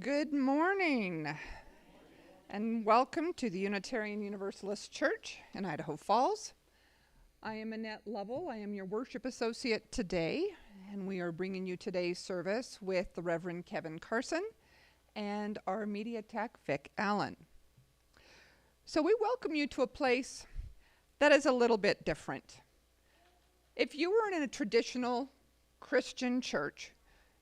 Good morning, and welcome to the Unitarian Universalist Church in Idaho Falls. I am Annette Lovell. I am your worship associate today, and we are bringing you today's service with the Reverend Kevin Carson and our media tech, Vic Allen. So we welcome you to a place that is a little bit different. If you were in a traditional Christian church,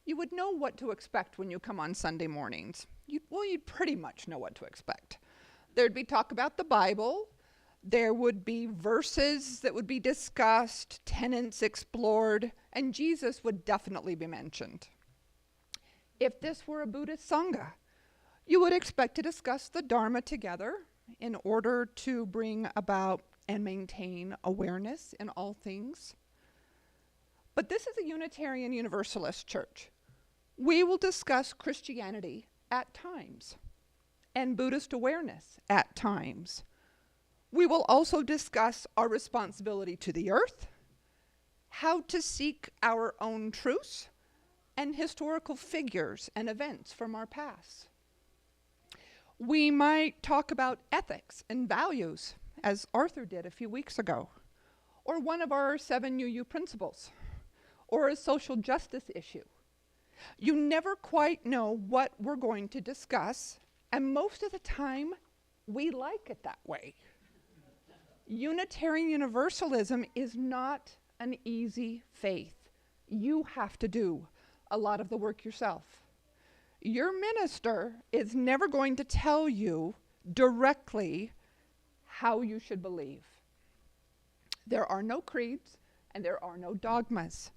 you would know what to expect when you come on Sunday mornings. You'd pretty much know what to expect. There'd be talk about the Bible. There would be verses that would be discussed, tenets explored, and Jesus would definitely be mentioned. If this were a Buddhist Sangha, you would expect to discuss the Dharma together in order to bring about and maintain awareness in all things. But this is a Unitarian Universalist church. We will discuss Christianity at times and Buddhist awareness at times. We will also discuss our responsibility to the earth, how to seek our own truths, and historical figures and events from our past. We might talk about ethics and values, as Arthur did a few weeks ago, or one of our 7 UU principles, or a social justice issue. You never quite know what we're going to discuss, and most of the time, we like it that way. Unitarian Universalism is not an easy faith. You have to do a lot of the work yourself. Your minister is never going to tell you directly how you should believe. There are no creeds, and there are no dogmas.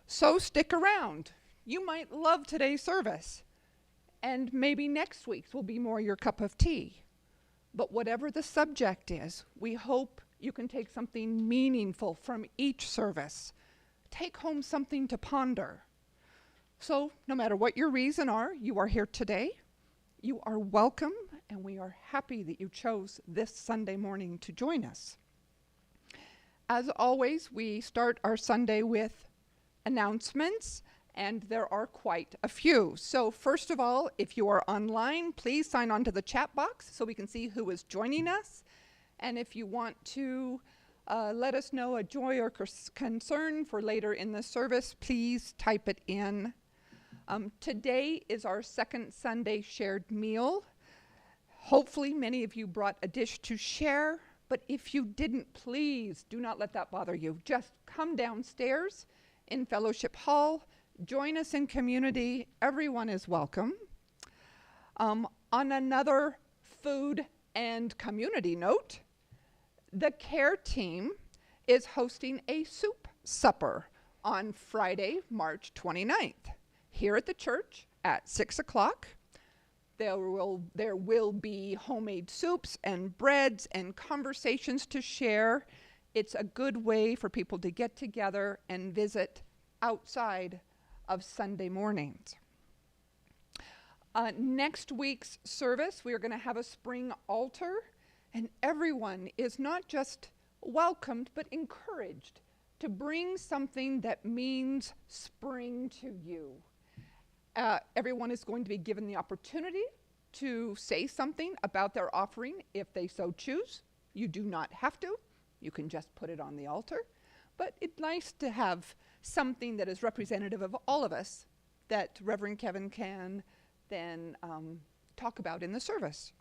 So stick around. You might love today's service, and maybe next week's will be more your cup of tea. But whatever the subject is, we hope you can take something meaningful from each service. Take home something to ponder. So no matter what your reason are, you are here today. You are welcome, and we are happy that you chose this Sunday morning to join us. As always, we start our Sunday with announcements, and there are quite a few. So first of all, if you are online, please sign on to the chat box so we can see who is joining us. And if you want to let us know a joy or concern for later in the service, please type it in. Today is our second Sunday shared meal. Hopefully many of you brought a dish to share, but if you didn't, please do not let that bother you. Just come downstairs in Fellowship Hall. Join us in community. Everyone is welcome. On another food and community note, the care team is hosting a soup supper on Friday, March 29th, here at the church at 6 o'clock. There will be homemade soups and breads and conversations to share. It's a good way for people to get together and visit outside of Sunday mornings. Next week's service, we are going to have a spring altar, and everyone is not just welcomed, but encouraged to bring something that means spring to you. Everyone is going to be given the opportunity to say something about their offering if they so choose. You do not have to. You can just put it on the altar. But it's nice to have something that is representative of all of us that Reverend Kevin can then talk about in the service.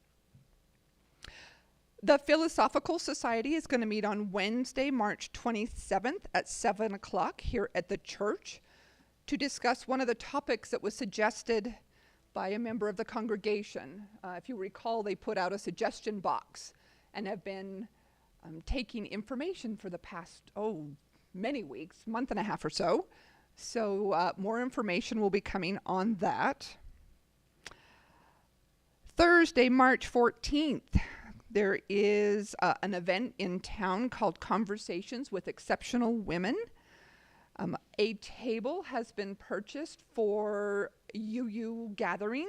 The Philosophical Society is going to meet on Wednesday, March 27th at 7 o'clock here at the church to discuss one of the topics that was suggested by a member of the congregation. If you recall, they put out a suggestion box and have been taking information for the past, many weeks, month and a half or so. So more information will be coming on that. Thursday, March 14th, there is an event in town called Conversations with Exceptional Women. A table has been purchased for UU gathering.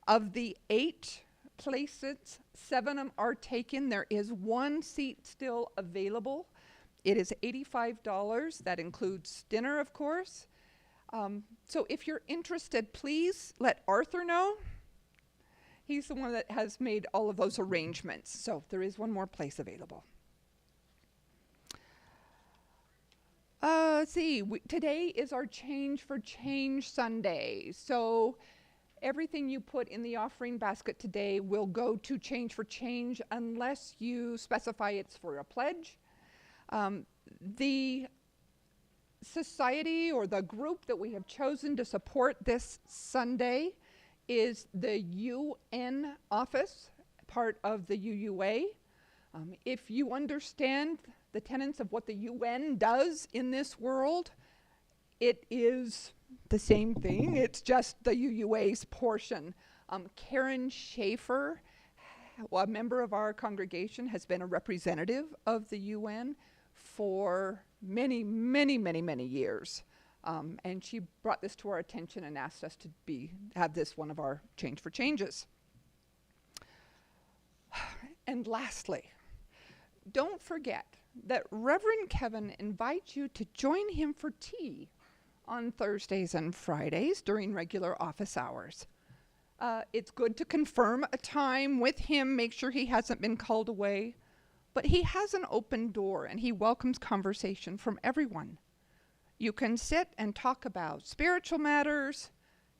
Of the 8 places, 7 are taken. There is 1 seat still available. It is $85. That includes dinner, of course. So if you're interested, please let Arthur know. He's the one that has made all of those arrangements. So there is one more place available. Let's see. Today is our Change for Change Sunday. So everything you put in the offering basket today will go to Change for Change unless you specify it's for a pledge. The society or the group that we have chosen to support this Sunday is the UN office, part of the UUA. If you understand the tenets of what the UN does in this world, it is the same thing. It's just the UUA's portion. Karen Schaefer, a member of our congregation, has been a representative of the UN for many, many, many, many years. And she brought this to our attention and asked us to have this one of our Change for Changes. And lastly, don't forget that Reverend Kevin invites you to join him for tea on Thursdays and Fridays during regular office hours. It's good to confirm a time with him, make sure he hasn't been called away. But he has an open door and he welcomes conversation from everyone. You can sit and talk about spiritual matters,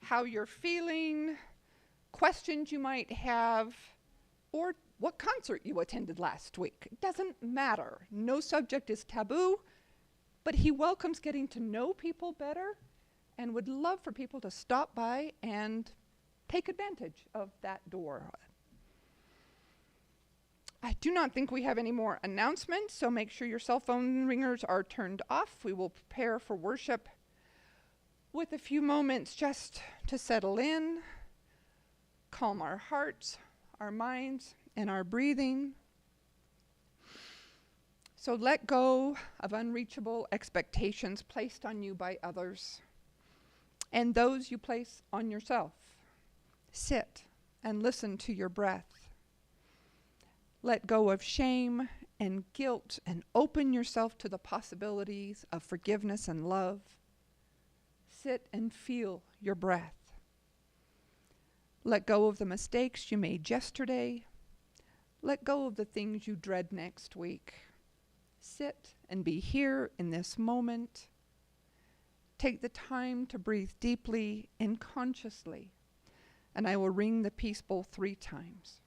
how you're feeling, questions you might have, or what concert you attended last week. It doesn't matter. No subject is taboo, but he welcomes getting to know people better and would love for people to stop by and take advantage of that door. I do not think we have any more announcements, so make sure your cell phone ringers are turned off. We will prepare for worship with a few moments just to settle in, calm our hearts, our minds, and our breathing. So let go of unreachable expectations placed on you by others and those you place on yourself. Sit and listen to your breath. Let go of shame and guilt and open yourself to the possibilities of forgiveness and love. Sit and feel your breath. Let go of the mistakes you made yesterday. Let go of the things you dread next week. Sit and be here in this moment. Take the time to breathe deeply and consciously, and I will ring the peace bowl 3 times.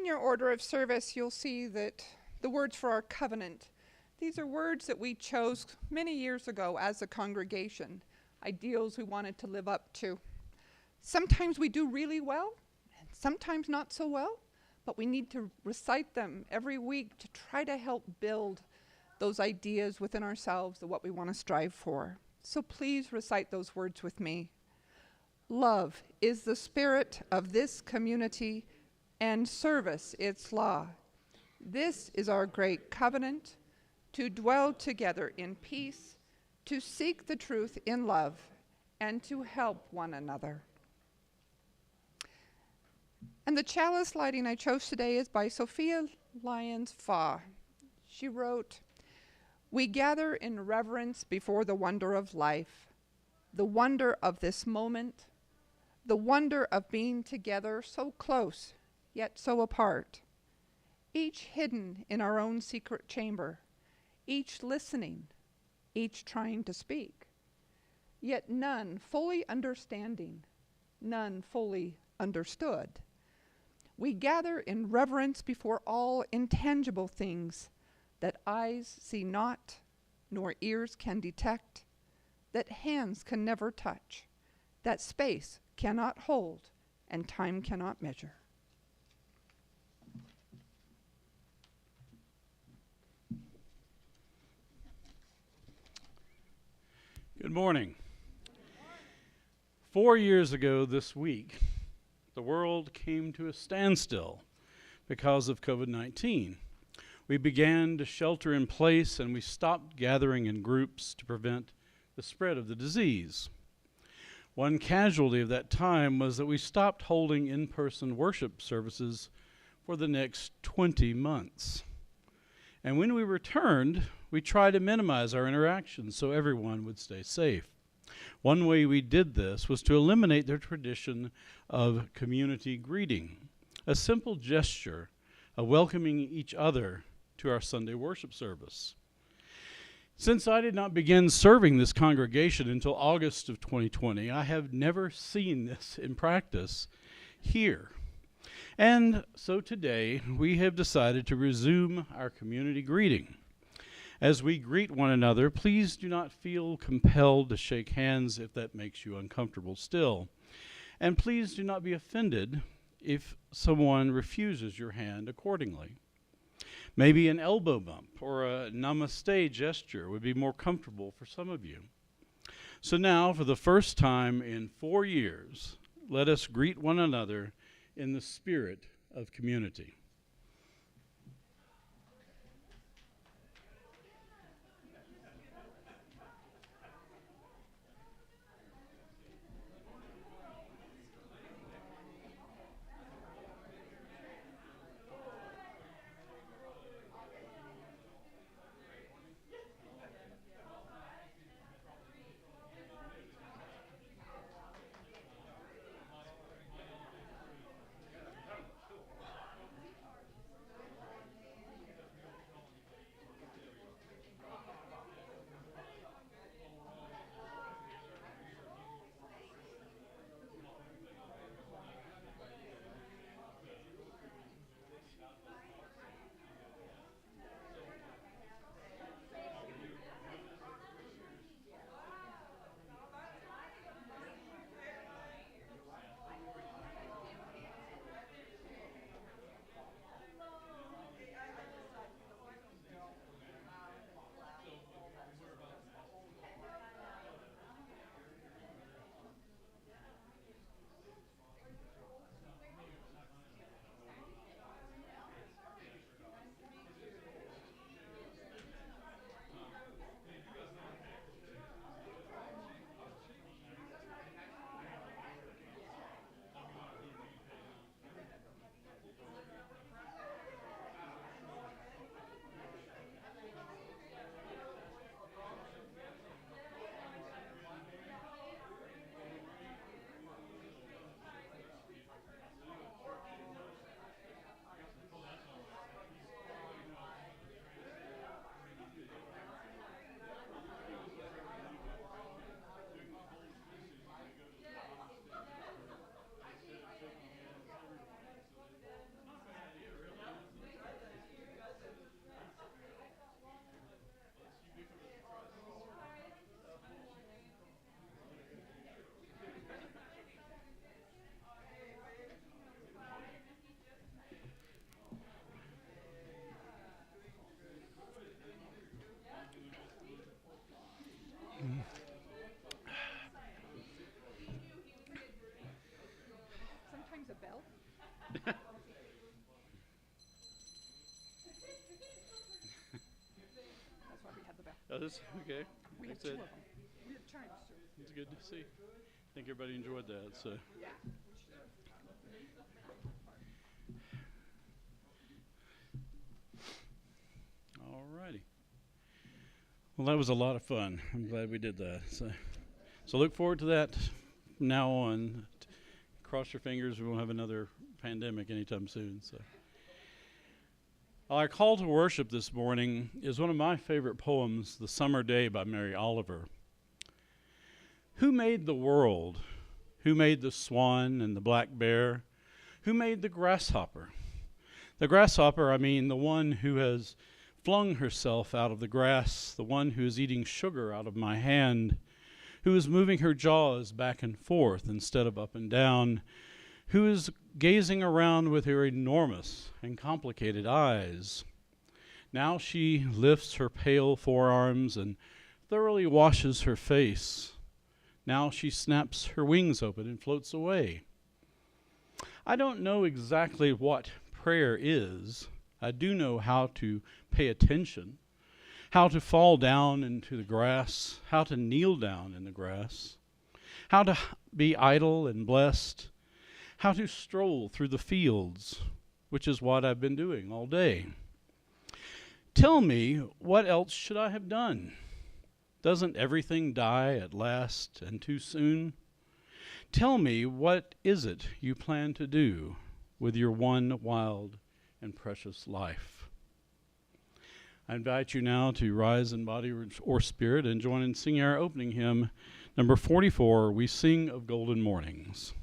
In your order of service, you'll see that the words for our covenant, these are words that we chose many years ago as a congregation, ideals we wanted to live up to. Sometimes we do really well, and sometimes not so well, but we need to recite them every week to try to help build those ideas within ourselves of what we want to strive for. So please recite those words with me. Love is the spirit of this community, and service its law. This is our great covenant, to dwell together in peace, to seek the truth in love, and to help one another. And the chalice lighting I chose today is by Sophia Lyons Faw. She wrote, "We gather in reverence before the wonder of life, the wonder of this moment, the wonder of being together so close, yet so apart, each hidden in our own secret chamber, each listening, each trying to speak, yet none fully understanding, none fully understood. We gather in reverence before all intangible things that eyes see not, nor ears can detect, that hands can never touch, that space cannot hold, and time cannot measure." Good morning. 4 years ago this week, the world came to a standstill because of COVID-19. We began to shelter in place, and we stopped gathering in groups to prevent the spread of the disease. One casualty of that time was that we stopped holding in-person worship services for the next 20 months. And when we returned, we tried to minimize our interactions so everyone would stay safe. One way we did this was to eliminate the tradition of community greeting, a simple gesture of welcoming each other to our Sunday worship service. Since I did not begin serving this congregation until August of 2020, I have never seen this in practice here. And so today, we have decided to resume our community greeting. As we greet one another, please do not feel compelled to shake hands if that makes you uncomfortable still. And please do not be offended if someone refuses your hand accordingly. Maybe an elbow bump or a namaste gesture would be more comfortable for some of you. So now, for the first time in 4 years, let us greet one another in the spirit of community. Sometimes a bell. That's why we had the bell. Oh, this okay. We Like have I two said, of them. We have chimes too. it's good to see. I think everybody enjoyed that. So, Yeah. all righty. Well, that was a lot of fun. I'm glad we did that. So look forward to that from now on. Cross your fingers, we won't have another pandemic anytime soon. So, our call to worship this morning is one of my favorite poems, "The Summer Day" by Mary Oliver. Who made the world? Who made the swan and the black bear? Who made the grasshopper? The grasshopper, I mean the one who has flung herself out of the grass, the one who is eating sugar out of my hand, who is moving her jaws back and forth instead of up and down, who is gazing around with her enormous and complicated eyes. Now she lifts her pale forearms and thoroughly washes her face. Now she snaps her wings open and floats away. I don't know exactly what prayer is. I do know how to pay attention, how to fall down into the grass, how to kneel down in the grass, how to be idle and blessed, how to stroll through the fields, which is what I've been doing all day. Tell me, what else should I have done? Doesn't everything die at last and too soon? Tell me, what is it you plan to do with your one wild and precious life? I invite you now to rise in body or spirit and join in singing our opening hymn, number 44, "We Sing of Golden Mornings."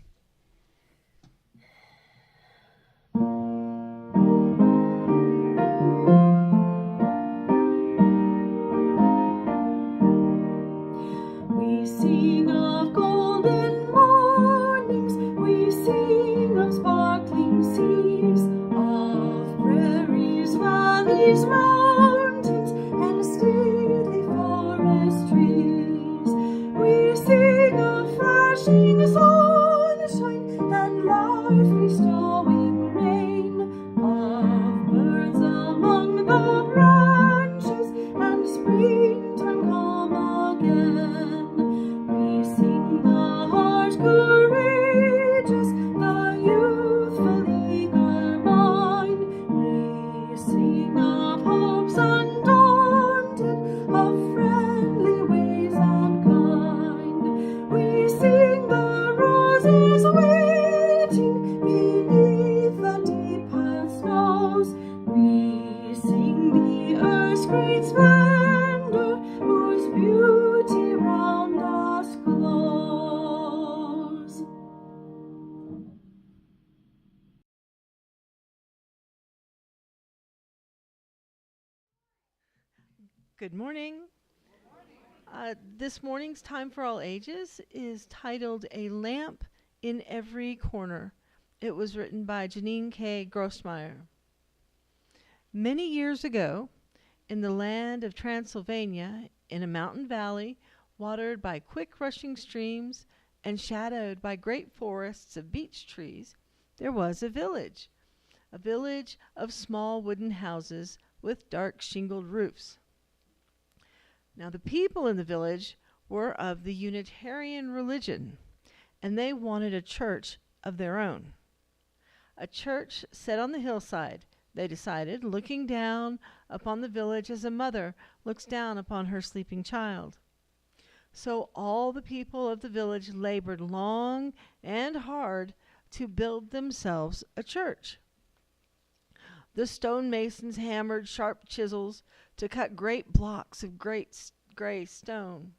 We sing of golden mornings, we sing of sparkling seas, of prairies, valleys, mountains, and stately forest trees. We sing of flashing sunshine and life bestowing rain, of birds among the branches and springtime come again. We sing the heart courageous, the youthful eager mind. We sing of hopes undaunted, of friendly ways and kind. We sing the roses waiting beneath the deep path snows. We sing the earth's great splendor, whose beauty round us glows. Good morning. This morning's Time for All Ages is titled "A Lamp in Every Corner." It was written by Janine K. Grossmeyer. Many years ago, in the land of Transylvania, in a mountain valley, watered by quick rushing streams and shadowed by great forests of beech trees, there was a village of small wooden houses with dark shingled roofs. Now the people in the village were of the Unitarian religion, and they wanted a church of their own. A church set on the hillside, they decided, looking down upon the village as a mother looks down upon her sleeping child. So all the people of the village labored long and hard to build themselves a church. The stonemasons hammered sharp chisels to cut great blocks of great gray stone.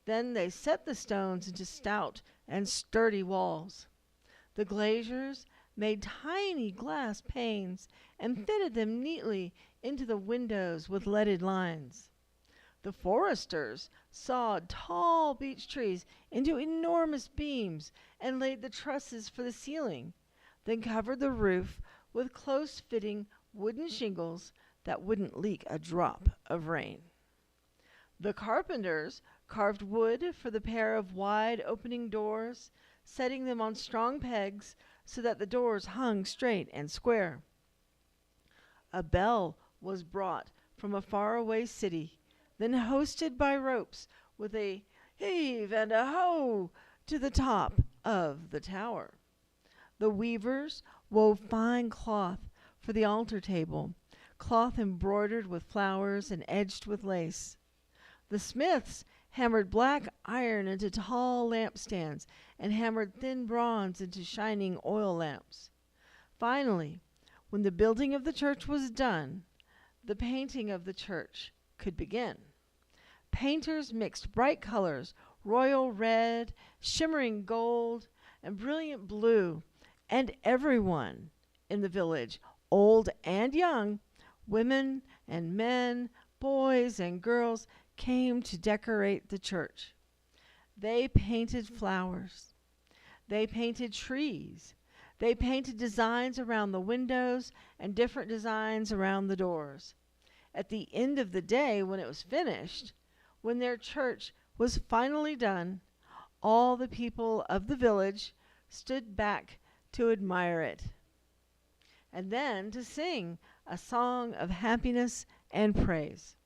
Then they set the stones into stout and sturdy walls. The glaziers made tiny glass panes and fitted them neatly into the windows with leaded lines. The foresters sawed tall beech trees into enormous beams and laid the trusses for the ceiling, then covered the roof with close-fitting wooden shingles that wouldn't leak a drop of rain. The carpenters carved wood for the pair of wide opening doors, setting them on strong pegs so that the doors hung straight and square. A bell was brought from a faraway city, then hoisted by ropes with a heave and a ho to the top of the tower. The weavers wove fine cloth for the altar table, cloth embroidered with flowers and edged with lace. The smiths hammered black iron into tall lampstands and hammered thin bronze into shining oil lamps. Finally, when the building of the church was done, the painting of the church could begin. Painters mixed bright colors, royal red, shimmering gold, and brilliant blue, and everyone in the village, old and young, women and men, boys and girls, came to decorate the church. They painted flowers. They painted trees. They painted designs around the windows and different designs around the doors. At the end of the day, when it was finished, when their church was finally done, all the people of the village stood back to admire it, and then to sing a song of happiness and praise.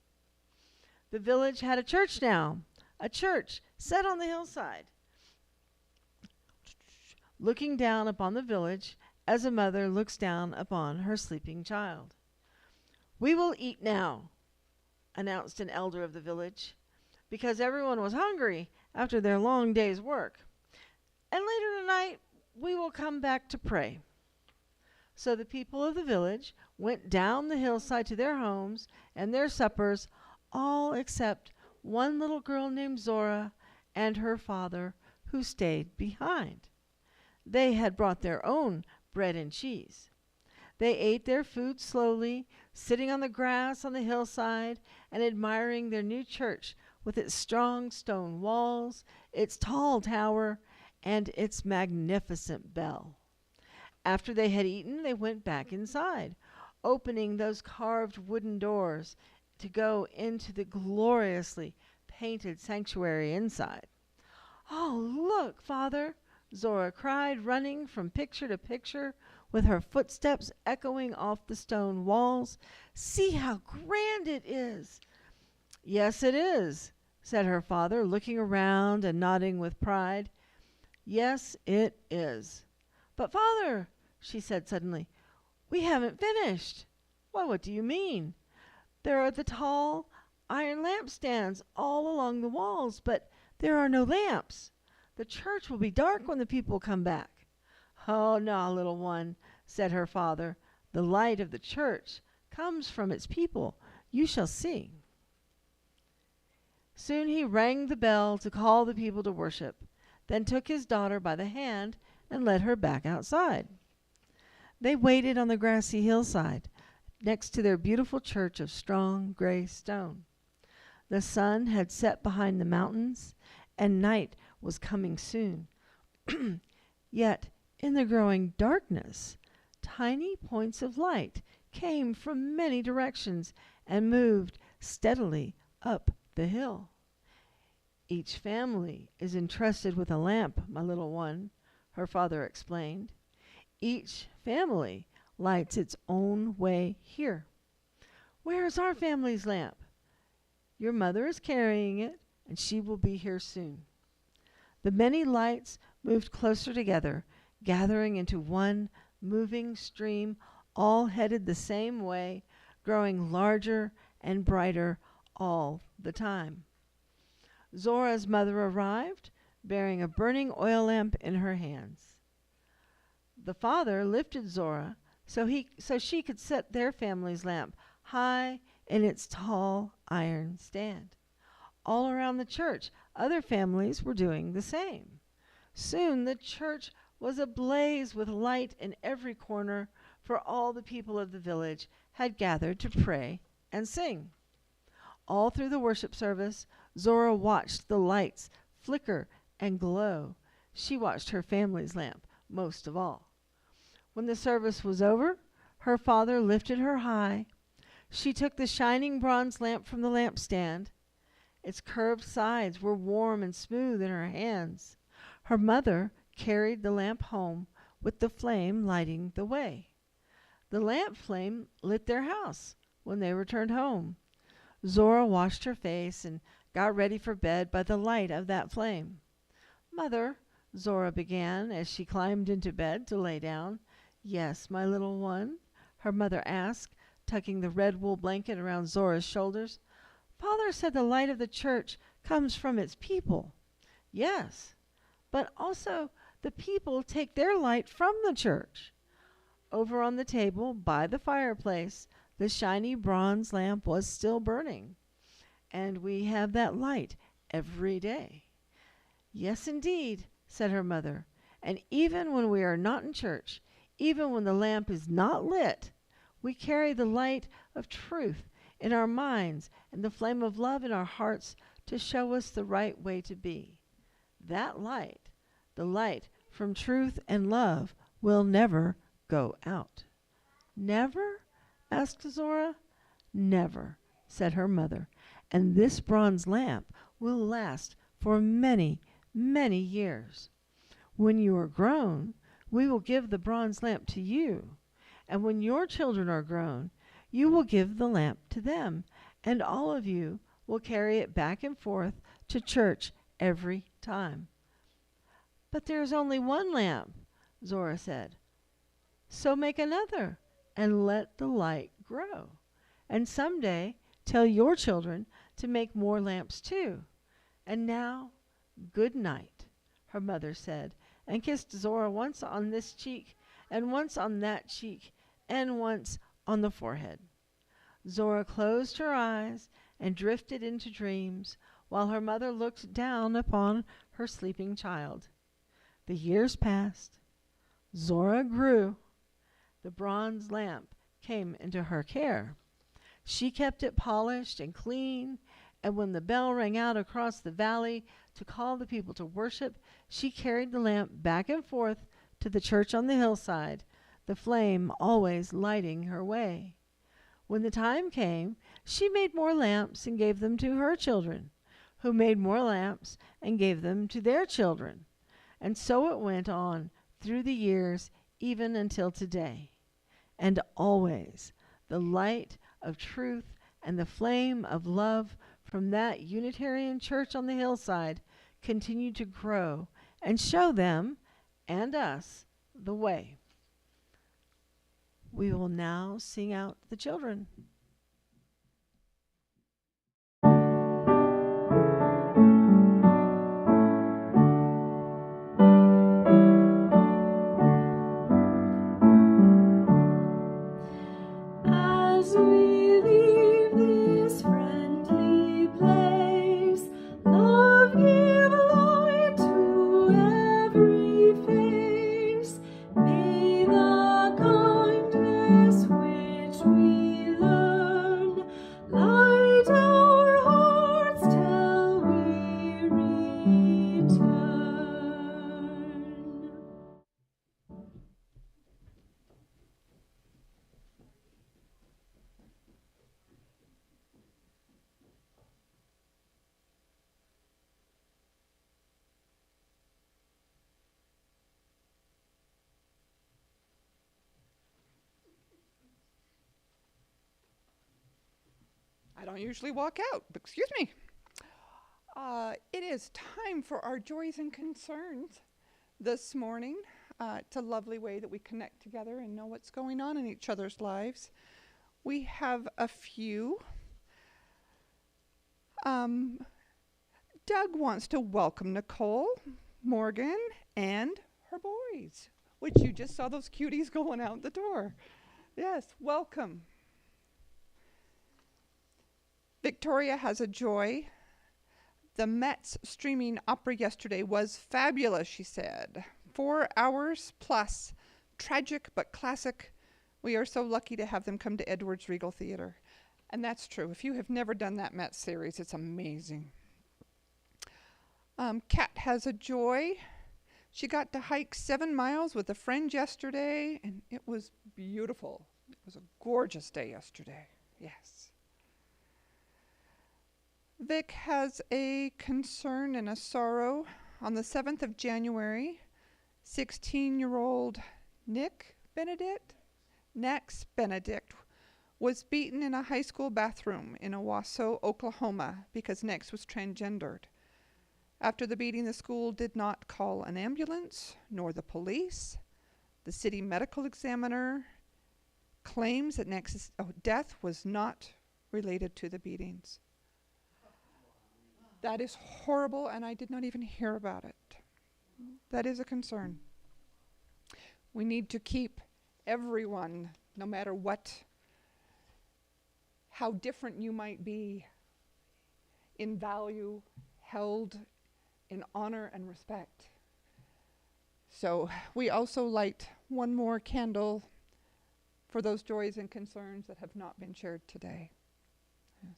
The village had a church now, a church set on the hillside, looking down upon the village as a mother looks down upon her sleeping child. "We will eat now," announced an elder of the village, because everyone was hungry after their long day's work. "And later tonight, we will come back to pray." So the people of the village went down the hillside to their homes and their suppers, all except one little girl named Zora and her father, who stayed behind. They had brought their own bread and cheese. They ate their food slowly, sitting on the grass on the hillside and admiring their new church with its strong stone walls, its tall tower, and its magnificent bell. After they had eaten, they went back inside, opening those carved wooden doors to go into the gloriously painted sanctuary inside. "Oh, look, Father!" Zora cried, running from picture to picture with her footsteps echoing off the stone walls. "See how grand it is!" "Yes, it is," said her father, looking around and nodding with pride. "Yes, it is." "But, Father," she said suddenly, "we haven't finished." "Why, what do you mean?" "There are the tall iron lampstands all along the walls, but there are no lamps. The church will be dark when the people come back." "Oh, no, little one," said her father. "The light of the church comes from its people. You shall see." Soon he rang the bell to call the people to worship, then took his daughter by the hand and led her back outside. They waited on the grassy hillside next to their beautiful church of strong gray stone. The sun had set behind the mountains, and night was coming soon. Yet, in the growing darkness, tiny points of light came from many directions and moved steadily up the hill. "Each family is entrusted with a lamp, my little one," her father explained. "Each family lights its own way here." "Where is our family's lamp?" "Your mother is carrying it, and she will be here soon." The many lights moved closer together, gathering into one moving stream, all headed the same way, growing larger and brighter all the time. Zora's mother arrived, bearing a burning oil lamp in her hands. The father lifted Zora so she could set their family's lamp high in its tall iron stand. All around the church, other families were doing the same. Soon the church was ablaze with light in every corner, for all the people of the village had gathered to pray and sing. All through the worship service, Zora watched the lights flicker and glow. She watched her family's lamp most of all. When the service was over, her father lifted her high. She took the shining bronze lamp from the lampstand, Its curved sides were warm and smooth in her hands. Her mother carried the lamp home, with the flame lighting the way. The lamp flame lit their house when they returned home. Zora washed her face and got ready for bed by the light of that flame. "Mother," Zora began as she climbed into bed to lay down. "Yes, my little one?" her mother asked, tucking the red wool blanket around Zora's shoulders. "Father said the light of the church comes from its people." "Yes, but also the people take their light from the church." Over on the table by the fireplace, the shiny bronze lamp was still burning. "And we have that light every day." "Yes, indeed," said her mother. "And even when we are not in church, even when the lamp is not lit, we carry the light of truth in our minds and the flame of love in our hearts to show us the right way to be. That light, the light from truth and love, will never go out." "Never?" asked Zora. "Never," said her mother. "And this bronze lamp will last for many, many years. When you are grown, we will give the bronze lamp to you. And when your children are grown, you will give the lamp to them, and all of you will carry it back and forth to church every time." "But there is only one lamp," Zora said. "So make another and let the light grow. And someday tell your children to make more lamps too. And now, good night," her mother said, and kissed Zora once on this cheek and once on that cheek and once on the forehead. Zora closed her eyes and drifted into dreams while her mother looked down upon her sleeping child. The years passed. Zora grew. The bronze lamp came into her care. She kept it polished and clean, and when the bell rang out across the valley to call the people to worship, she carried the lamp back and forth to the church on the hillside, the flame always lighting her way. When the time came, she made more lamps and gave them to her children, who made more lamps and gave them to their children. And so it went on through the years, even until today. And always the light of truth and the flame of love from that Unitarian church on the hillside continued to grow and show them and us the way. We will now sing out the children. As we leave this friendly place, love give light to every face. May the kindness which we learn light our hearts till we return. I don't usually walk out, but excuse me. It is time for our joys and concerns this morning. It's a lovely way that we connect together and know what's going on in each other's lives. We have a few. Doug wants to welcome Nicole, Morgan, and her boys, which you just saw those cuties going out the door. Yes, welcome. Victoria has a joy. The Mets streaming opera yesterday was fabulous, she said. 4 hours plus. Tragic but classic. We are so lucky to have them come to Edwards Regal Theater. And that's true. If you have never done that Mets series, it's amazing. Kat has a joy. She got to hike 7 miles with a friend yesterday, and it was beautiful. It was a gorgeous day yesterday. Yes. Vic has a concern and a sorrow. On the 7th of January, 16-year-old Nex Benedict, was beaten in a high school bathroom in Owasso, Oklahoma, because Nex was transgendered. After the beating, the school did not call an ambulance, nor the police. The city medical examiner claims that Nex's death was not related to the beatings. That is horrible, and I did not even hear about it. That is a concern. We need to keep everyone, no matter how different you might be, in value, held in honor and respect. So we also light one more candle for those joys and concerns that have not been shared today. Yes.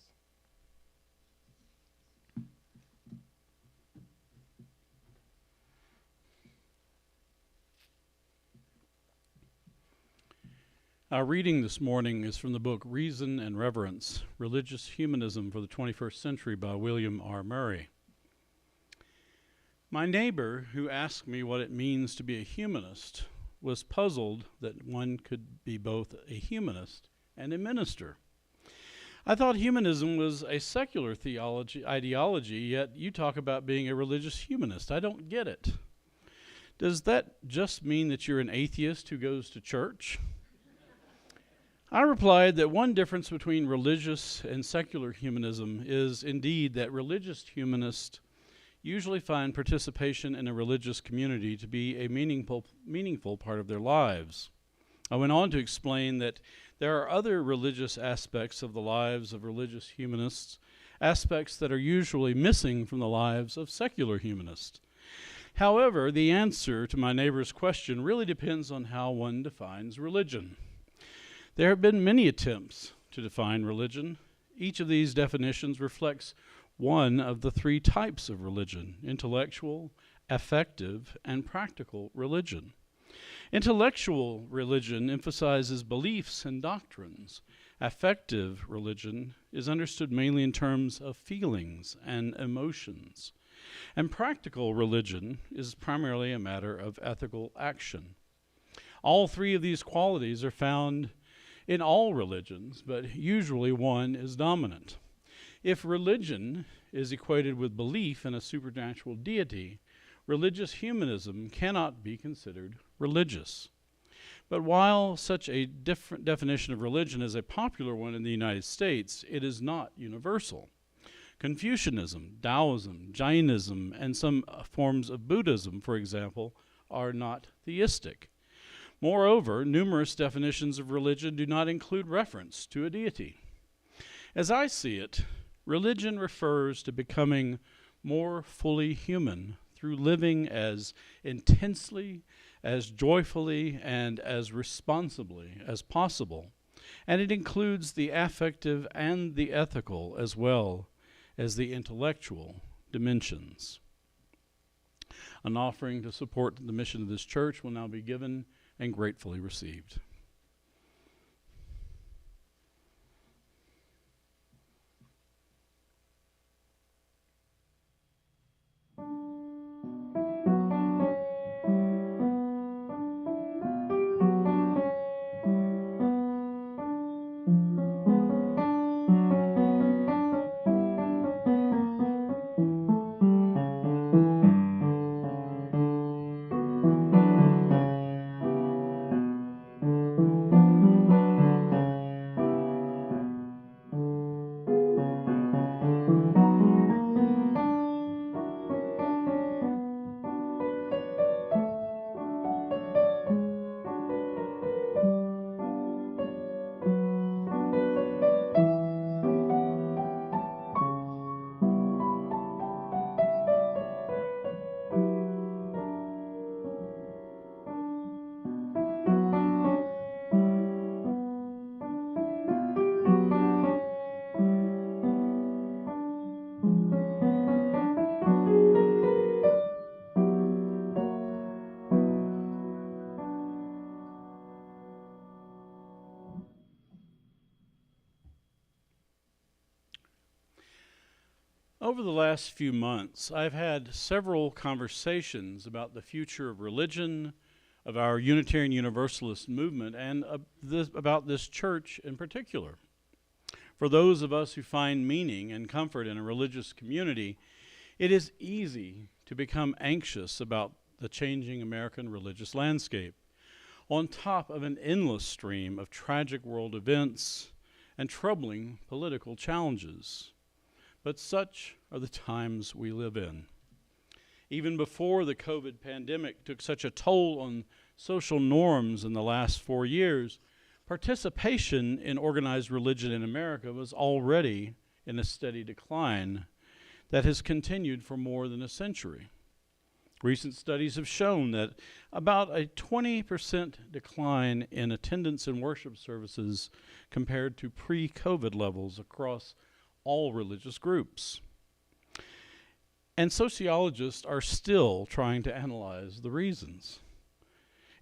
Our reading this morning is from the book Reason and Reverence, Religious Humanism for the 21st Century by William R. Murray. My neighbor, who asked me what it means to be a humanist, was puzzled that one could be both a humanist and a minister. I thought humanism was a secular ideology, yet you talk about being a religious humanist. I don't get it. Does that just mean that you're an atheist who goes to church? I replied that one difference between religious and secular humanism is indeed that religious humanists usually find participation in a religious community to be a meaningful part of their lives. I went on to explain that there are other religious aspects of the lives of religious humanists, aspects that are usually missing from the lives of secular humanists. However, the answer to my neighbor's question really depends on how one defines religion. There have been many attempts to define religion. Each of these definitions reflects one of the three types of religion: intellectual, affective, and practical religion. Intellectual religion emphasizes beliefs and doctrines. Affective religion is understood mainly in terms of feelings and emotions. And practical religion is primarily a matter of ethical action. All three of these qualities are found in all religions, but usually one is dominant. If religion is equated with belief in a supernatural deity, religious humanism cannot be considered religious. But while such a different definition of religion is a popular one in the United States, it is not universal. Confucianism, Taoism, Jainism, and some forms of Buddhism, for example, are not theistic. Moreover, numerous definitions of religion do not include reference to a deity. As I see it, religion refers to becoming more fully human through living as intensely, as joyfully, and as responsibly as possible. And it includes the affective and the ethical as well as the intellectual dimensions. An offering to support the mission of this church will now be given and gratefully received. Over the last few months, I've had several conversations about the future of religion, of our Unitarian Universalist movement, and about this church in particular. For those of us who find meaning and comfort in a religious community, it is easy to become anxious about the changing American religious landscape, on top of an endless stream of tragic world events and troubling political challenges. But such are the times we live in. Even before the COVID pandemic took such a toll on social norms in the last 4 years, participation in organized religion in America was already in a steady decline that has continued for more than a century. Recent studies have shown that about a 20% decline in attendance in worship services compared to pre-COVID levels across all religious groups. And sociologists are still trying to analyze the reasons.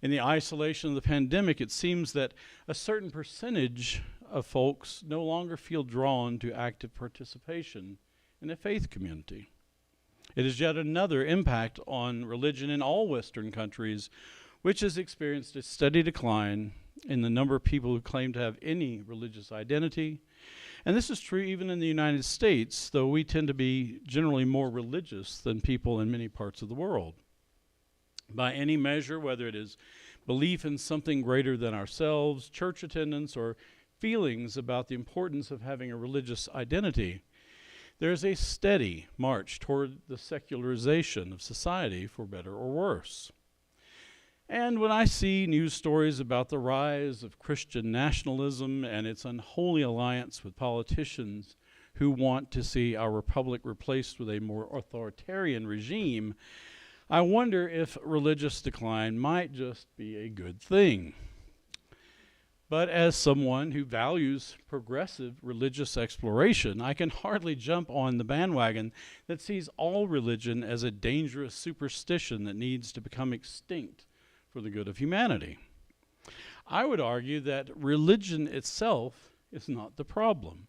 In the isolation of the pandemic, it seems that a certain percentage of folks no longer feel drawn to active participation in a faith community. It is yet another impact on religion in all Western countries, which has experienced a steady decline in the number of people who claim to have any religious identity. And this is true even in the United States, though we tend to be generally more religious than people in many parts of the world. By any measure, whether it is belief in something greater than ourselves, church attendance, or feelings about the importance of having a religious identity, there is a steady march toward the secularization of society, for better or worse. And when I see news stories about the rise of Christian nationalism and its unholy alliance with politicians who want to see our republic replaced with a more authoritarian regime, I wonder if religious decline might just be a good thing. But as someone who values progressive religious exploration, I can hardly jump on the bandwagon that sees all religion as a dangerous superstition that needs to become extinct for the good of humanity. I would argue that religion itself is not the problem,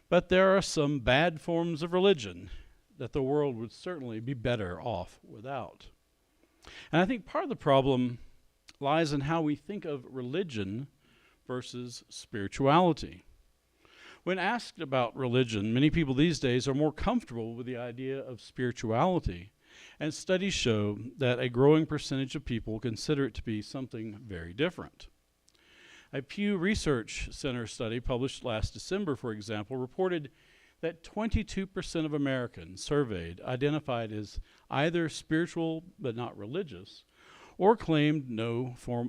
but there are some bad forms of religion that the world would certainly be better off without. And I think part of the problem lies in how we think of religion versus spirituality. When asked about religion, many people these days are more comfortable with the idea of spirituality, and studies show that a growing percentage of people consider it to be something very different. A Pew Research Center study published last December, for example, reported that 22% of Americans surveyed identified as either spiritual but not religious, or claimed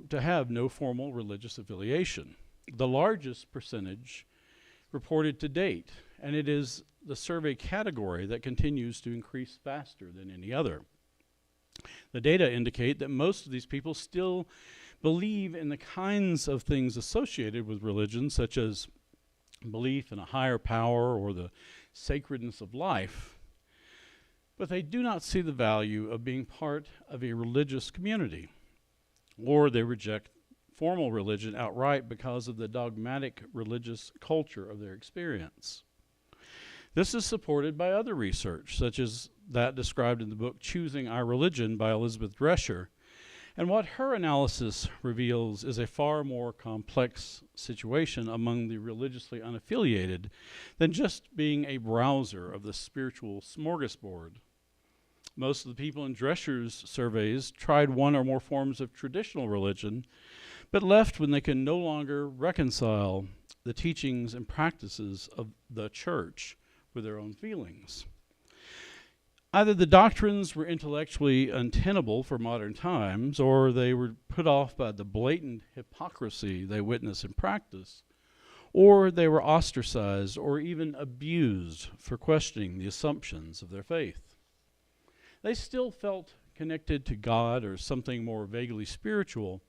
to have no formal religious affiliation. The largest percentage reported to date, and it is the survey category that continues to increase faster than any other. The data indicate that most of these people still believe in the kinds of things associated with religion, such as belief in a higher power or the sacredness of life, but they do not see the value of being part of a religious community, or they reject formal religion outright because of the dogmatic religious culture of their experience. This is supported by other research, such as that described in the book Choosing Our Religion by Elizabeth Drescher. And what her analysis reveals is a far more complex situation among the religiously unaffiliated than just being a browser of the spiritual smorgasbord. Most of the people in Drescher's surveys tried one or more forms of traditional religion, but left when they could no longer reconcile the teachings and practices of the church with their own feelings. Either the doctrines were intellectually untenable for modern times, or they were put off by the blatant hypocrisy they witness in practice, or they were ostracized or even abused for questioning the assumptions of their faith. They still felt connected to God or something more vaguely spiritual,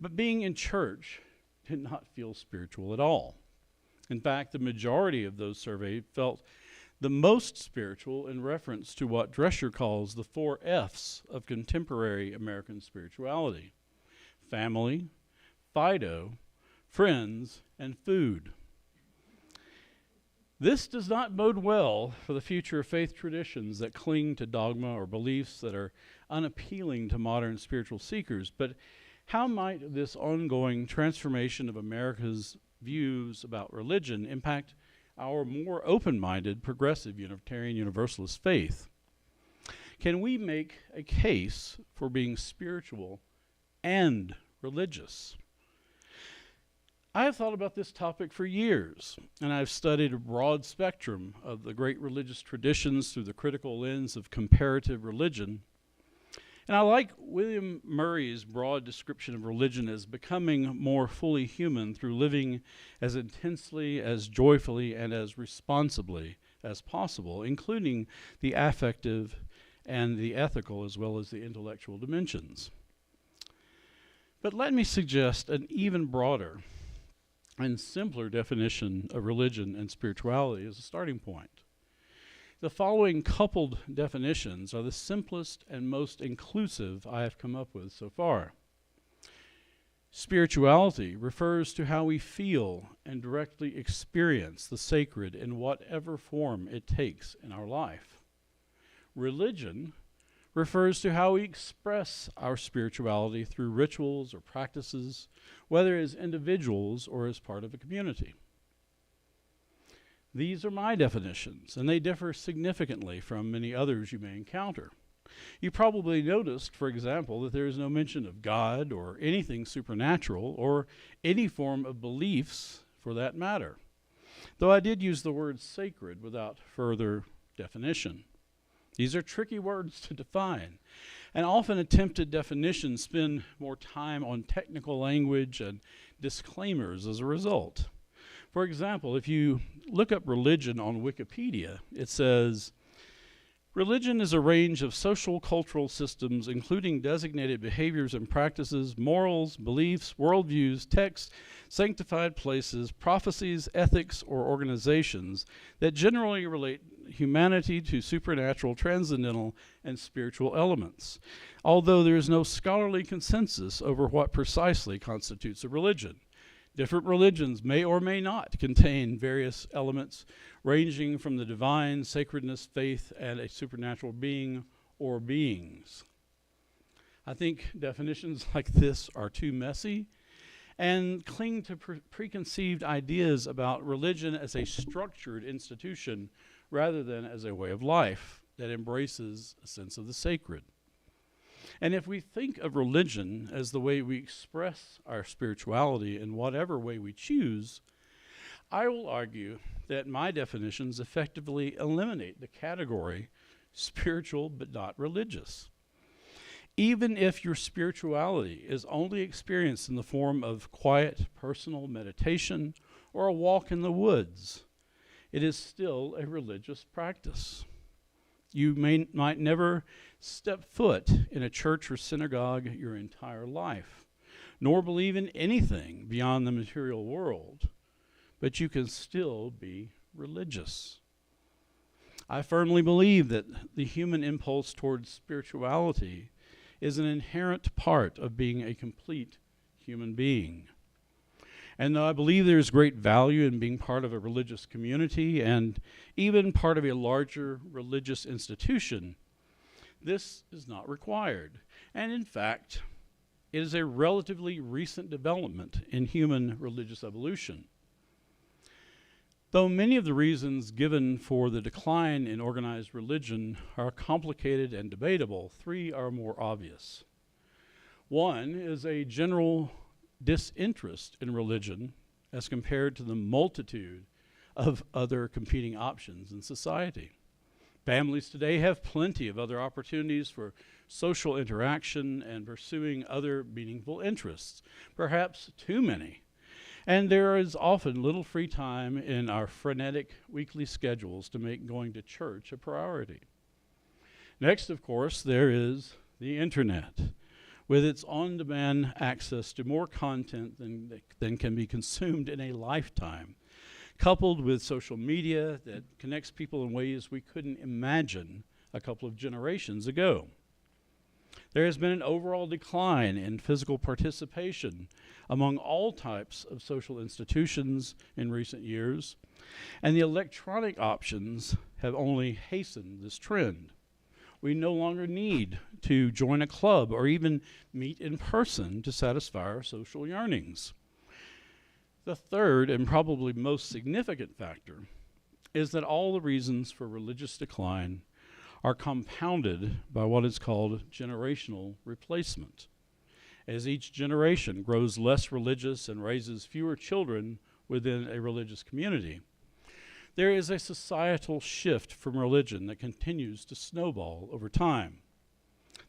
but being in church did not feel spiritual at all. In fact, the majority of those surveyed felt the most spiritual in reference to what Drescher calls the 4 F's of contemporary American spirituality: family, Fido, friends, and food. This does not bode well for the future of faith traditions that cling to dogma or beliefs that are unappealing to modern spiritual seekers. But how might this ongoing transformation of America's views about religion impact our more open-minded, progressive Unitarian Universalist faith? Can we make a case for being spiritual and religious? I have thought about this topic for years, and I've studied a broad spectrum of the great religious traditions through the critical lens of comparative religion. And I like William Murray's broad description of religion as becoming more fully human through living as intensely, as joyfully, and as responsibly as possible, including the affective and the ethical as well as the intellectual dimensions. But let me suggest an even broader and simpler definition of religion and spirituality as a starting point. The following coupled definitions are the simplest and most inclusive I have come up with so far. Spirituality refers to how we feel and directly experience the sacred in whatever form it takes in our life. Religion refers to how we express our spirituality through rituals or practices, whether as individuals or as part of a community. These are my definitions, and they differ significantly from many others you may encounter. You probably noticed, for example, that there is no mention of God or anything supernatural or any form of beliefs for that matter, though I did use the word sacred without further definition. These are tricky words to define, and often attempted definitions spend more time on technical language and disclaimers as a result. For example, if you look up religion on Wikipedia, it says, religion is a range of social cultural systems including designated behaviors and practices, morals, beliefs, worldviews, texts, sanctified places, prophecies, ethics, or organizations that generally relate humanity to supernatural, transcendental, and spiritual elements, although there is no scholarly consensus over what precisely constitutes a religion. Different religions may or may not contain various elements ranging from the divine, sacredness, faith, and a supernatural being or beings. I think definitions like this are too messy and cling to preconceived ideas about religion as a structured institution rather than as a way of life that embraces a sense of the sacred. And if we think of religion as the way we express our spirituality in whatever way we choose, I will argue that my definitions effectively eliminate the category spiritual but not religious. Even if your spirituality is only experienced in the form of quiet personal meditation or a walk in the woods, it is still a religious practice. You might never step foot in a church or synagogue your entire life, nor believe in anything beyond the material world, but you can still be religious. I firmly believe that the human impulse towards spirituality is an inherent part of being a complete human being. And though I believe there is great value in being part of a religious community and even part of a larger religious institution, this is not required. And in fact, it is a relatively recent development in human religious evolution. Though many of the reasons given for the decline in organized religion are complicated and debatable, three are more obvious. One is a general disinterest in religion as compared to the multitude of other competing options in society. Families today have plenty of other opportunities for social interaction and pursuing other meaningful interests, perhaps too many. And there is often little free time in our frenetic weekly schedules to make going to church a priority. Next, of course, there is the internet, with its on-demand access to more content than can be consumed in a lifetime, coupled with social media that connects people in ways we couldn't imagine a couple of generations ago. There has been an overall decline in physical participation among all types of social institutions in recent years, and the electronic options have only hastened this trend. We no longer need to join a club or even meet in person to satisfy our social yearnings. The third and probably most significant factor is that all the reasons for religious decline are compounded by what is called generational replacement. As each generation grows less religious and raises fewer children within a religious community, there is a societal shift from religion that continues to snowball over time.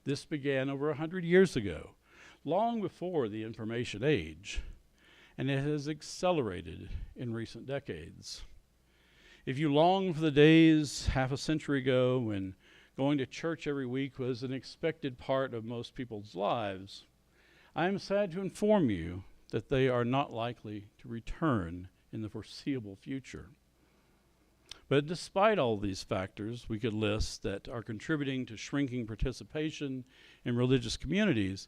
This began over 100 years ago, long before the information age, and it has accelerated in recent decades. If you long for the days half a century ago when going to church every week was an expected part of most people's lives, I am sad to inform you that they are not likely to return in the foreseeable future. But despite all these factors we could list that are contributing to shrinking participation in religious communities,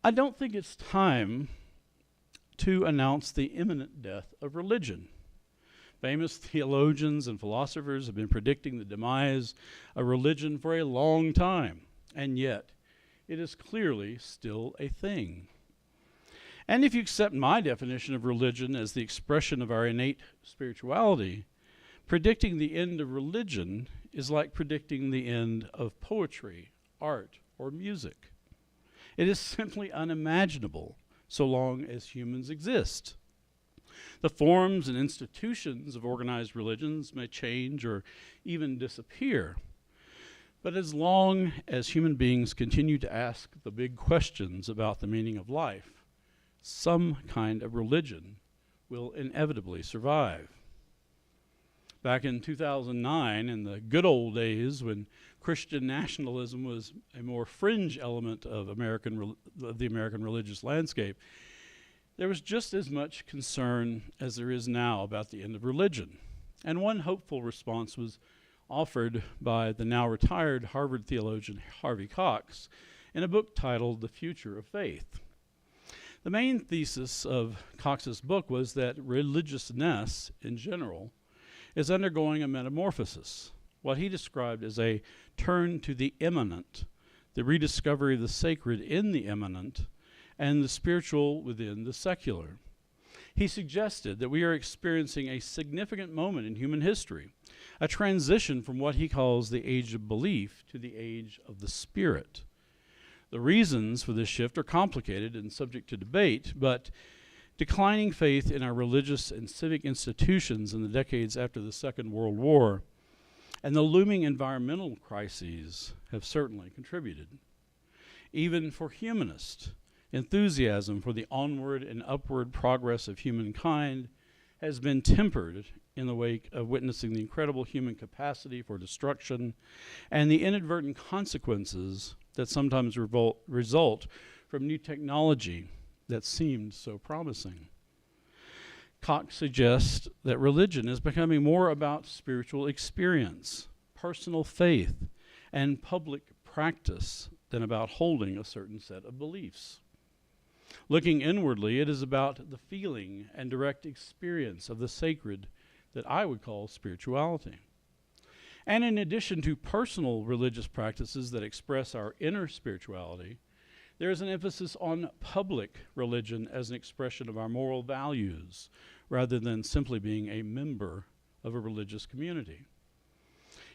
I don't think it's time to announce the imminent death of religion. Famous theologians and philosophers have been predicting the demise of religion for a long time, and yet it is clearly still a thing. And if you accept my definition of religion as the expression of our innate spirituality, predicting the end of religion is like predicting the end of poetry, art, or music. It is simply unimaginable so long as humans exist. The forms and institutions of organized religions may change or even disappear, but as long as human beings continue to ask the big questions about the meaning of life, some kind of religion will inevitably survive. Back in 2009, in the good old days when Christian nationalism was a more fringe element of the American religious landscape, there was just as much concern as there is now about the end of religion. And one hopeful response was offered by the now retired Harvard theologian Harvey Cox in a book titled The Future of Faith. The main thesis of Cox's book was that religiousness in general is undergoing a metamorphosis, what he described as a turn to the immanent, the rediscovery of the sacred in the immanent, and the spiritual within the secular. He suggested that we are experiencing a significant moment in human history, a transition from what he calls the age of belief to the age of the Spirit. The reasons for this shift are complicated and subject to debate, but declining faith in our religious and civic institutions in the decades after the Second World War and the looming environmental crises have certainly contributed. Even for humanists, enthusiasm for the onward and upward progress of humankind has been tempered in the wake of witnessing the incredible human capacity for destruction and the inadvertent consequences that sometimes result from new technology that seemed so promising. Cox suggests that religion is becoming more about spiritual experience, personal faith, and public practice than about holding a certain set of beliefs. Looking inwardly, it is about the feeling and direct experience of the sacred that I would call spirituality. And in addition to personal religious practices that express our inner spirituality, there is an emphasis on public religion as an expression of our moral values, rather than simply being a member of a religious community.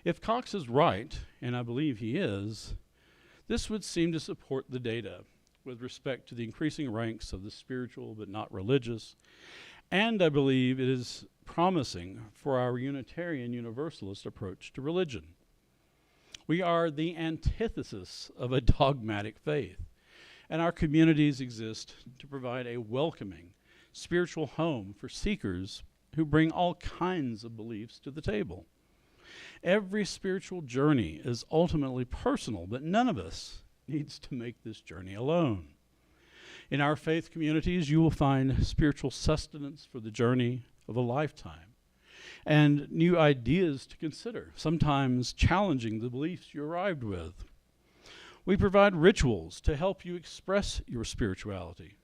If Cox is right, and I believe he is, this would seem to support the data with respect to the increasing ranks of the spiritual but not religious, and I believe it is promising for our Unitarian Universalist approach to religion. We are the antithesis of a dogmatic faith, and our communities exist to provide a welcoming spiritual home for seekers who bring all kinds of beliefs to the table. Every spiritual journey is ultimately personal, but none of us needs to make this journey alone. In our faith communities, you will find spiritual sustenance for the journey of a lifetime and new ideas to consider, sometimes challenging the beliefs you arrived with. We provide rituals to help you express your spirituality.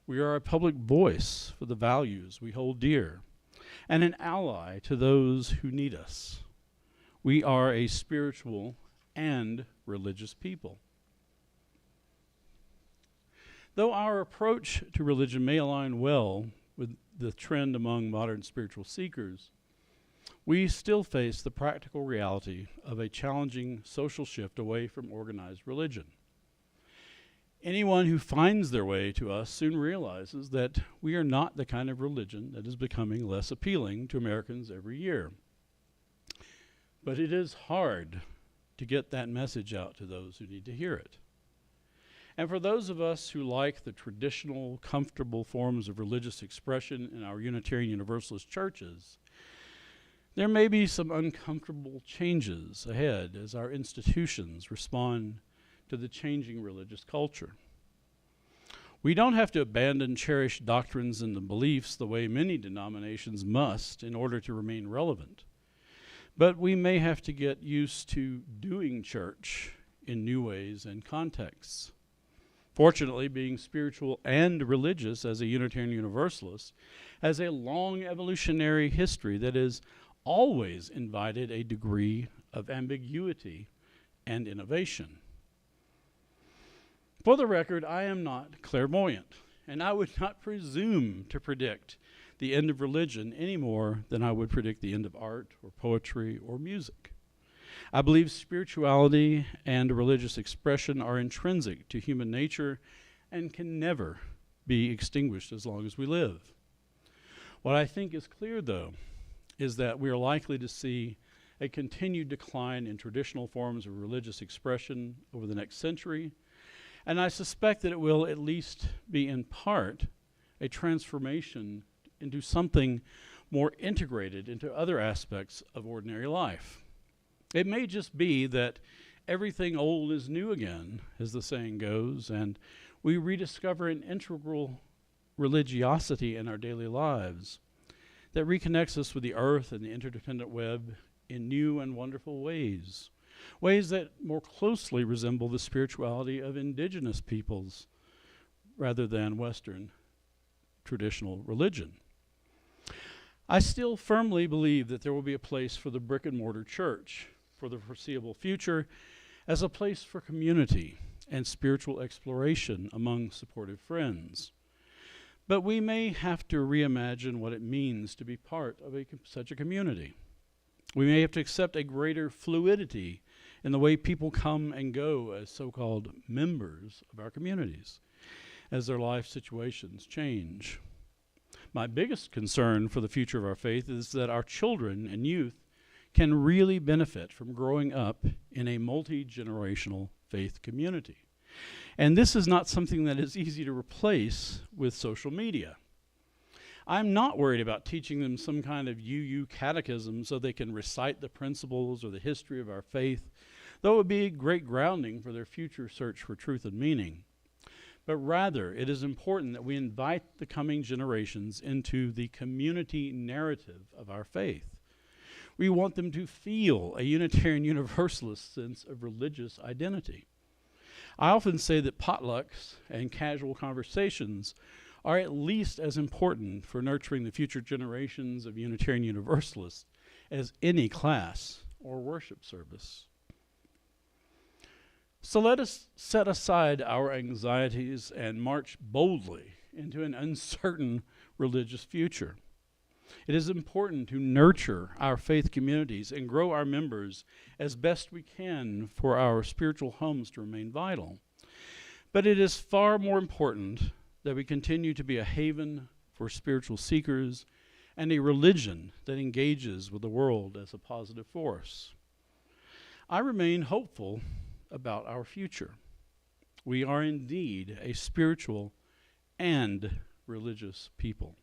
We are a public voice for the values we hold dear, and an ally to those who need us. We are a spiritual and religious people. Though our approach to religion may align well with the trend among modern spiritual seekers, we still face the practical reality of a challenging social shift away from organized religion. Anyone who finds their way to us soon realizes that we are not the kind of religion that is becoming less appealing to Americans every year. But it is hard to get that message out to those who need to hear it. And for those of us who like the traditional, comfortable forms of religious expression in our Unitarian Universalist churches, there may be some uncomfortable changes ahead as our institutions respond to the changing religious culture. We don't have to abandon cherished doctrines and beliefs the way many denominations must in order to remain relevant. But we may have to get used to doing church in new ways and contexts. Fortunately, being spiritual and religious as a Unitarian Universalist has a long evolutionary history that has always invited a degree of ambiguity and innovation. For the record, I am not clairvoyant, and I would not presume to predict the end of religion any more than I would predict the end of art or poetry or music. I believe spirituality and religious expression are intrinsic to human nature and can never be extinguished as long as we live. What I think is clear, though, is that we are likely to see a continued decline in traditional forms of religious expression over the next century, and I suspect that it will at least be in part a transformation into something more integrated into other aspects of ordinary life. It may just be that everything old is new again, as the saying goes, and we rediscover an integral religiosity in our daily lives that reconnects us with the earth and the interdependent web in new and wonderful ways, ways that more closely resemble the spirituality of indigenous peoples rather than Western traditional religion. I still firmly believe that there will be a place for the brick and mortar church for the foreseeable future as a place for community and spiritual exploration among supportive friends. But we may have to reimagine what it means to be part of such a community. We may have to accept a greater fluidity in the way people come and go as so-called members of our communities as their life situations change. My biggest concern for the future of our faith is that our children and youth can really benefit from growing up in a multi-generational faith community. And this is not something that is easy to replace with social media. I'm not worried about teaching them some kind of UU catechism so they can recite the principles or the history of our faith, though it would be a great grounding for their future search for truth and meaning. But rather, it is important that we invite the coming generations into the community narrative of our faith. We want them to feel a Unitarian Universalist sense of religious identity. I often say that potlucks and casual conversations are at least as important for nurturing the future generations of Unitarian Universalists as any class or worship service. So let us set aside our anxieties and march boldly into an uncertain religious future. It is important to nurture our faith communities and grow our members as best we can for our spiritual homes to remain vital. But it is far more important that we continue to be a haven for spiritual seekers and a religion that engages with the world as a positive force. I remain hopeful about our future. We are indeed a spiritual and religious people.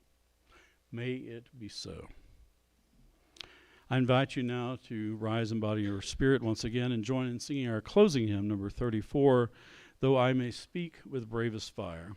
May it be so. I invite you now to rise and body your spirit once again and join in singing our closing hymn, number 34, Though I May Speak with Bravest Fire.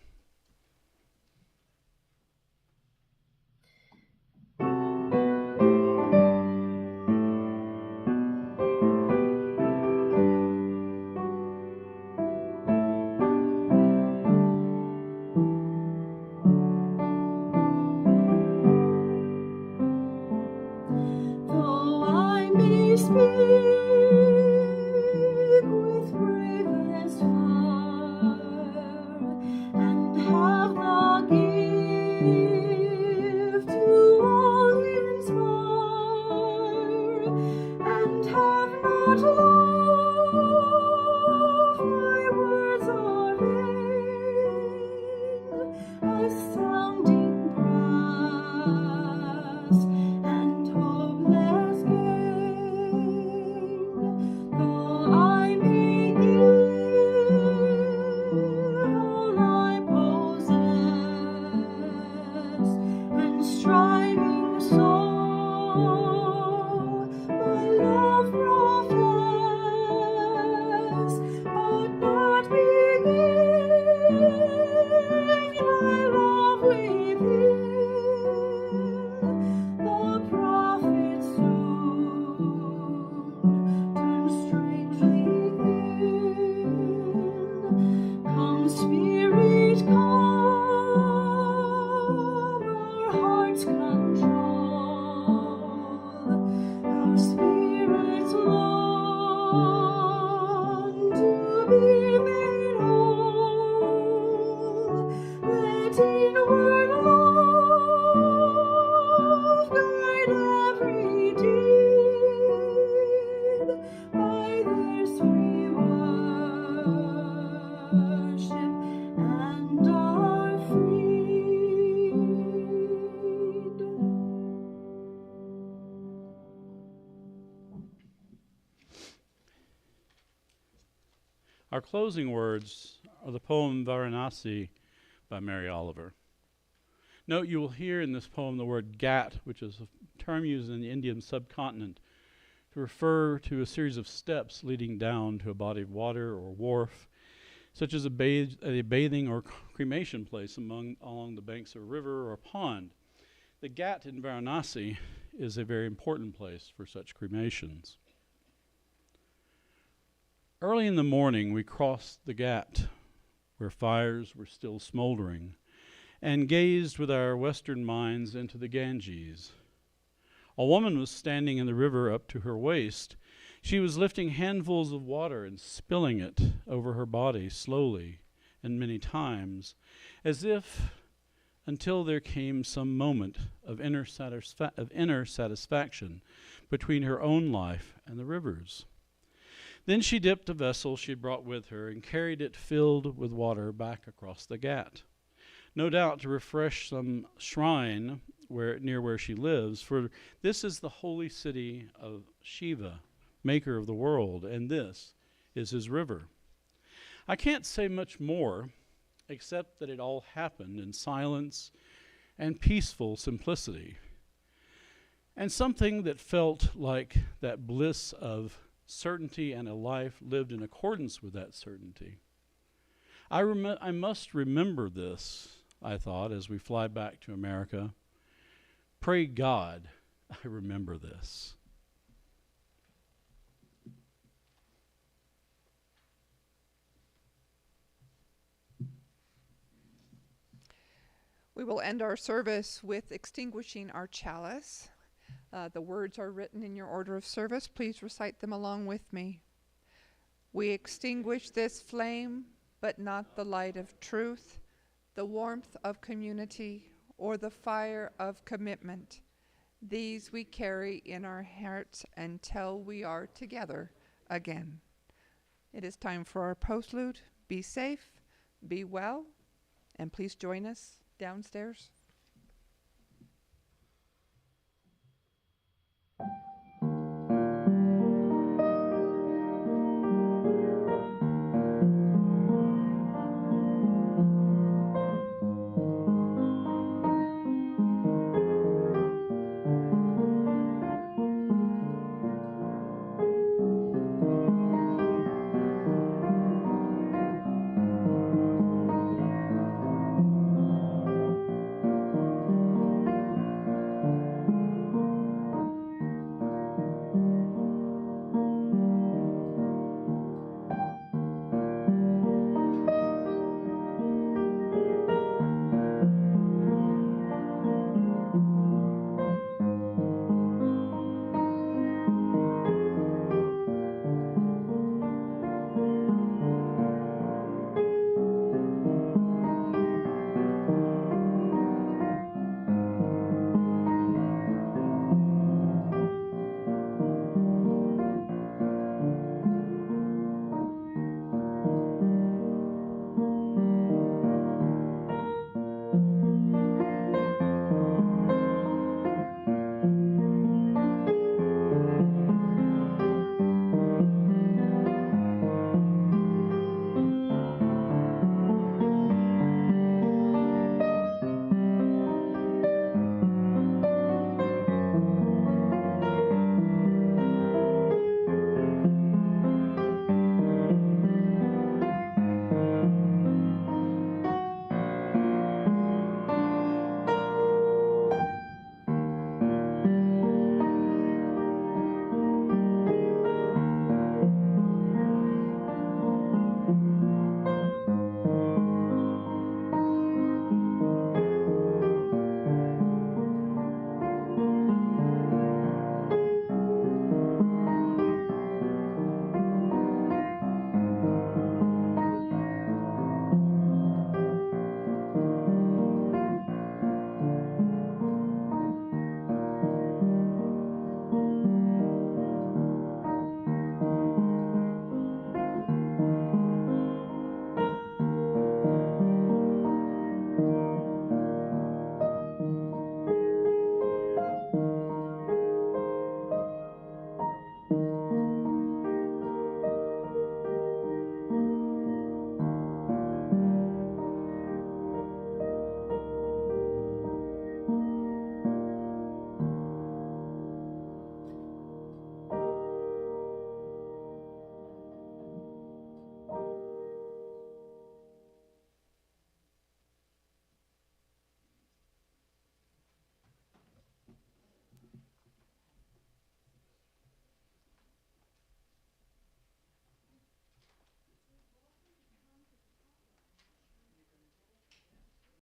Our closing words are the poem Varanasi by Mary Oliver. Note you will hear in this poem the word ghat, which is a term used in the Indian subcontinent to refer to a series of steps leading down to a body of water or wharf, such as a bathing or cremation place along the banks of a river or a pond. The ghat in Varanasi is a very important place for such cremations. Early in the morning, we crossed the ghat, where fires were still smoldering, and gazed with our Western minds into the Ganges. A woman was standing in the river up to her waist. She was lifting handfuls of water and spilling it over her body slowly and many times, as if until there came some moment of inner satisfaction between her own life and the river's. Then she dipped a vessel she had brought with her and carried it filled with water back across the ghat, no doubt to refresh some shrine near where she lives, for this is the holy city of Shiva, maker of the world, and this is his river. I can't say much more, except that it all happened in silence and peaceful simplicity, and something that felt like that bliss of certainty and a life lived in accordance with that certainty. I must remember this, I thought, as we fly back to America. Pray God I remember this. We will end our service with extinguishing our chalice. The words are written in your order of service. Please recite them along with me. We extinguish this flame, but not the light of truth, the warmth of community, or the fire of commitment. These we carry in our hearts until we are together again. It is time for our postlude. Be safe, be well, and please join us downstairs.